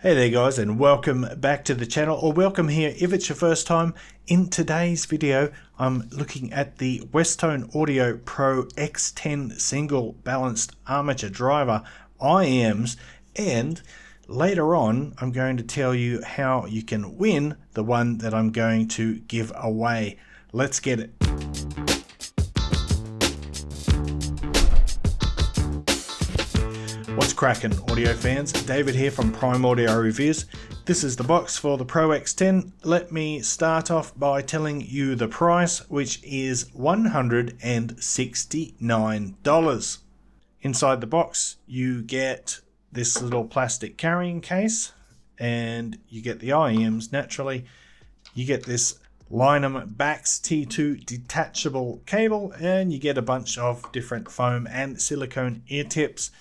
Hey there guys, and welcome back to the channel, or welcome here if it's your first time. In today's video I'm looking at the Westone Audio Pro X10 single balanced armature driver IMs, and later on I'm going to tell you how you can win the one that I'm going to give away. Let's get it. What's cracking, audio fans? David here from Prime Audio Reviews. This is the box for the Pro X10. Let me start off by telling you the price, which is $169. Inside the box you get this little plastic carrying case, and you get the IMs naturally. You get this Lynam Bax T2 detachable cable, and you get a bunch of different foam and silicone ear tips.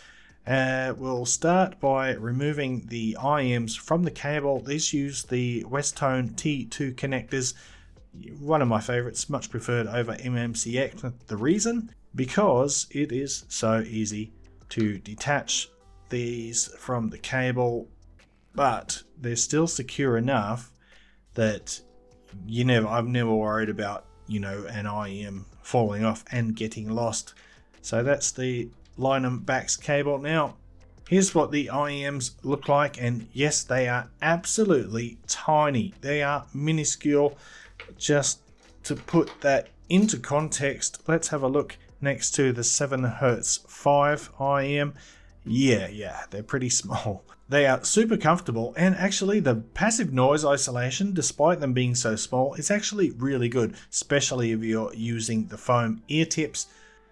We'll start by removing the IMs from the cable. These use the Westone T2 connectors, one of my favorites, much preferred over MMCX. The reason? Because it is so easy to detach these from the cable, but they're still secure enough that I've never worried about, an IM falling off and getting lost. So that's the Lynam Bax cable. Now here's what the IMs look like, and yes, they are absolutely tiny. They are minuscule. Just to put that into context, let's have a look next to the 7Hz 5 IM. Yeah, they're pretty small. They are super comfortable, and actually the passive noise isolation, despite them being so small, is actually really good, especially if you're using the foam ear tips.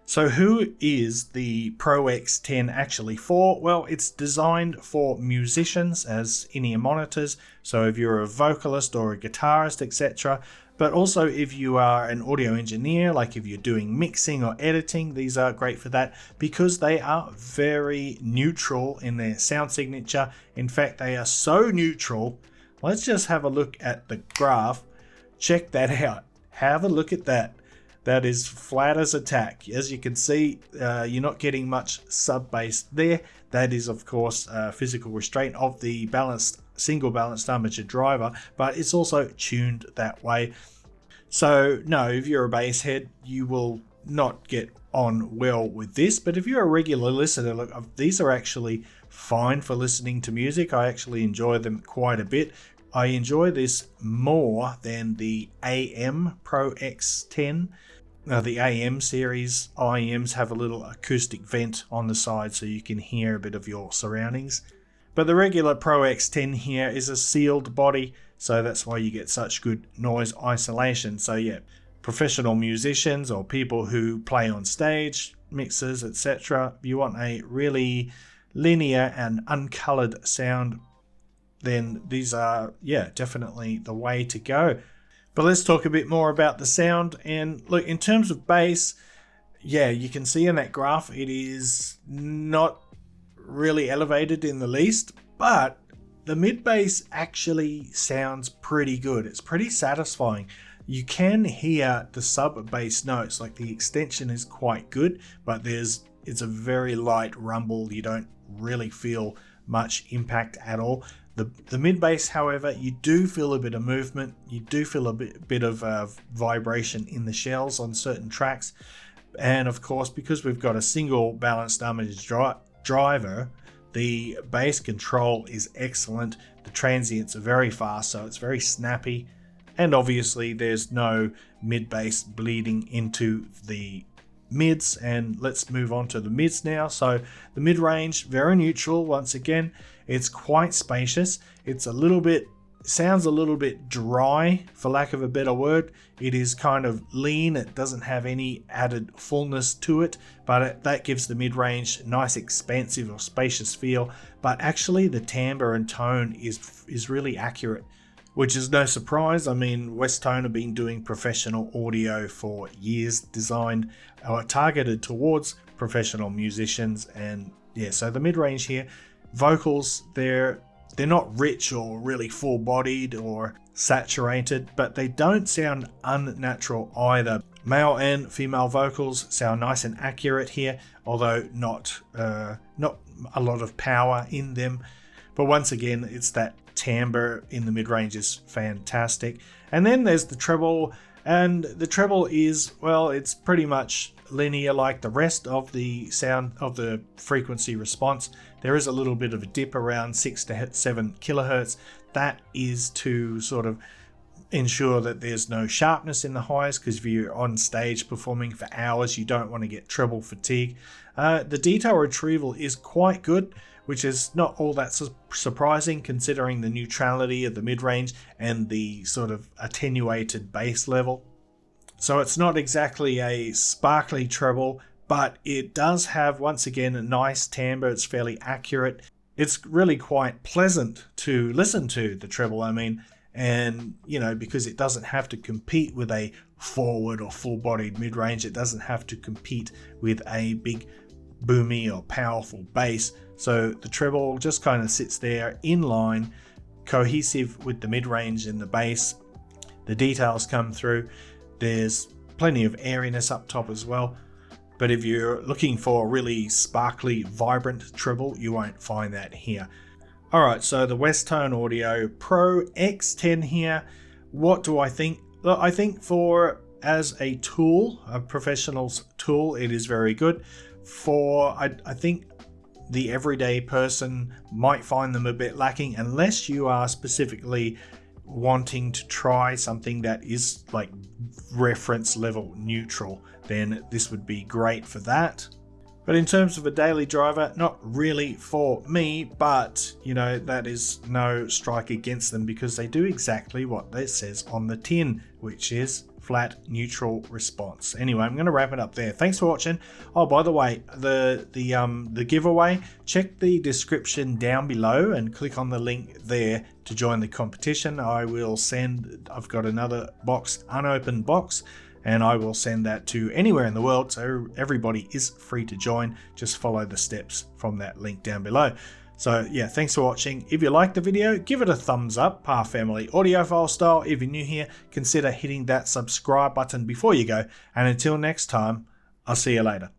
So who is the Pro X10 actually for? Well, it's designed for musicians as in-ear monitors. So if you're a vocalist or a guitarist, etc. But also if you are an audio engineer, like if you're doing mixing or editing, these are great for that because they are very neutral in their sound signature. In fact, they are so neutral. Let's just have a look at the graph. Check that out. Have a look at that. That is flat as a tack. As you can see, you're not getting much sub bass there. That is, of course, physical restraint of the single balanced armature driver, but it's also tuned that way. So no, if you're a bass head, you will not get on well with this. But if you're a regular listener, look, these are actually fine for listening to music. I actually enjoy them quite a bit. I enjoy this more than the AM Pro X10. The AM series IMs have a little acoustic vent on the side so you can hear a bit of your surroundings. But the regular Pro X10 here is a sealed body, so that's why you get such good noise isolation. So yeah, professional musicians or people who play on stage, mixers, etc. You want a really linear and uncolored sound, then these are, definitely the way to go. But let's talk a bit more about the sound. And look, in terms of bass, you can see in that graph, it is not really elevated in the least, but the mid bass actually sounds pretty good. It's pretty satisfying. You can hear the sub bass notes, like the extension is quite good, but it's a very light rumble. You don't really feel much impact at all. The mid bass, however, you do feel a bit of movement. You do feel a bit of vibration in the shells on certain tracks. And of course, because we've got a single balanced armature driver, the bass control is excellent. The transients are very fast, so it's very snappy. And obviously there's no mid bass bleeding into the mids. And let's move on to the mids now. So the mid range, very neutral. Once again, it's quite spacious. It's sounds a little bit dry, for lack of a better word. It is kind of lean. It doesn't have any added fullness to it, but that gives the mid range a nice expansive or spacious feel. But actually the timbre and tone is really accurate, which is no surprise. I mean, Westone have been doing professional audio for years, designed or targeted towards professional musicians. And so the mid-range here, vocals, they're not rich or really full-bodied or saturated, but they don't sound unnatural either. Male and female vocals sound nice and accurate here, although not a lot of power in them. But once again, it's that timbre in the mid-range is fantastic. And then there's the treble, and the treble is, well, it's pretty much linear like the rest of the sound of the frequency response. There is a little bit of a dip around 6 to 7 kilohertz. That is to sort of ensure that there's no sharpness in the highs, because if you're on stage performing for hours, you don't want to get treble fatigue. The detail retrieval is quite good, which is not all that surprising considering the neutrality of the mid-range and the sort of attenuated bass level. So it's not exactly a sparkly treble, but it does have, once again, a nice timbre. It's fairly accurate. It's really quite pleasant to listen to, the treble, I mean, and, you know, because it doesn't have to compete with a forward or full-bodied mid-range. It doesn't have to compete with a big boomy or powerful bass. So the treble just kind of sits there in line, cohesive with the mid-range and the bass. The details come through. There's plenty of airiness up top as well. But if you're looking for a really sparkly, vibrant treble, you won't find that here. Alright, so the Westone Audio Pro X10 here. What do I think? Look, I think for as a tool, a professional's tool, it is very good. I think the everyday person might find them a bit lacking, unless you are specifically wanting to try something that is like reference level neutral, then this would be great for that. But in terms of a daily driver, not really for me, but you know, that is no strike against them, because they do exactly what it says on the tin, which is flat neutral response. Anyway, I'm going to wrap it up there. Thanks for watching. Oh, by the way, the giveaway, check the description down below and click on the link there to join the competition. I've got another box, unopened box, and I will send that to anywhere in the world, so everybody is free to join. Just follow the steps from that link down below. So yeah, thanks for watching. If you liked the video, give it a thumbs up, Pa Family Audiophile style. If you're new here, consider hitting that subscribe button before you go. And until next time, I'll see you later.